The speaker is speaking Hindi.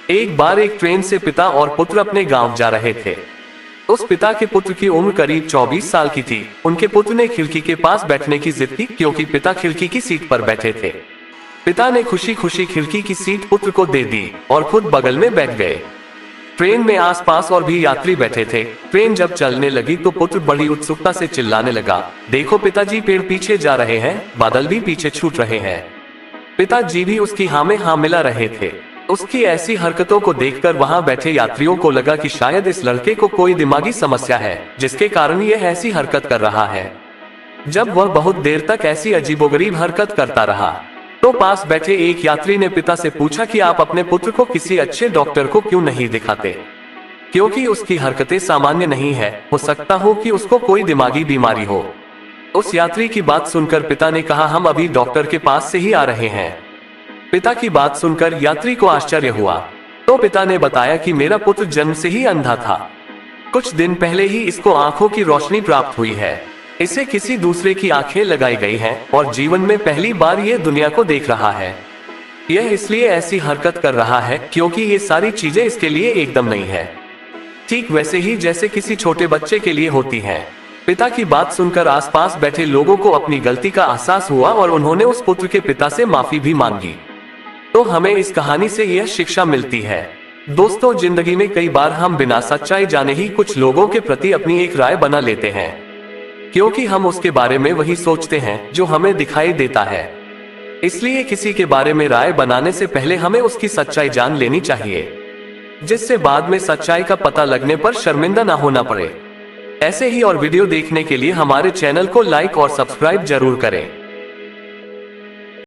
एक बार एक ट्रेन से पिता और पुत्र अपने गांव जा रहे थे। उस पिता के पुत्र की उम्र करीब 24 साल की थी। उनके पुत्र ने खिड़की के पास बैठने की जिद की क्योंकि पिता खिड़की की सीट पर बैठे थे। पिता ने खुशी खुशी खिड़की की सीट पुत्र को दे दी और खुद बगल में बैठ गए। ट्रेन में आसपास और भी यात्री बैठे थे। ट्रेन जब चलने लगी तो पुत्र बड़ी उत्सुकता से चिल्लाने लगा, देखो पिताजी, पेड़ पीछे जा रहे हैं, बादल भी पीछे छूट रहे हैं। पिताजी भी उसकी हाँ में हाँ मिला रहे थे। उसकी ऐसी हरकतों को देखकर वहां बैठे यात्रियों को लगा कि शायद इस लड़के को कोई दिमागी समस्या है जिसके कारण यह ऐसी हरकत कर रहा है। जब वह बहुत देर तक ऐसी अजीबोगरीब हरकत करता रहा तो पास बैठे एक यात्री ने पिता से पूछा कि आप अपने पुत्र को किसी अच्छे डॉक्टर को क्यों नहीं दिखाते, क्योंकि उसकी हरकतें सामान्य नहीं है, हो सकता हो कि उसको कोई दिमागी बीमारी हो। उस यात्री की बात सुनकर पिता ने कहा, हम अभी डॉक्टर के पास से ही आ रहे हैं। पिता की बात सुनकर यात्री को आश्चर्य हुआ तो पिता ने बताया कि मेरा पुत्र जन्म से ही अंधा था। कुछ दिन पहले ही इसको आंखों की रोशनी प्राप्त हुई है। इसे किसी दूसरे की आंखें लगाई गई हैं और जीवन में पहली बार ये दुनिया को देख रहा है। यह इसलिए ऐसी हरकत कर रहा है क्योंकि ये सारी चीजें इसके लिए एकदम नहीं है, ठीक वैसे ही जैसे किसी छोटे बच्चे के लिए होती हैं। पिता की बात सुनकर आसपास बैठे लोगों को अपनी गलती का एहसास हुआ और उन्होंने उस पुत्र के पिता से माफी भी मांगी। तो हमें इस कहानी से यह शिक्षा मिलती है, दोस्तों, जिंदगी में कई बार हम बिना सच्चाई जाने ही कुछ लोगों के प्रति अपनी एक राय बना लेते हैं, क्योंकि हम उसके बारे में वही सोचते हैं जो हमें दिखाई देता है। इसलिए किसी के बारे में राय बनाने से पहले हमें उसकी सच्चाई जान लेनी चाहिए, जिससे बाद में सच्चाई का पता लगने पर शर्मिंदा ना होना पड़े। ऐसे ही और वीडियो देखने के लिए हमारे चैनल को लाइक और सब्सक्राइब जरूर करें।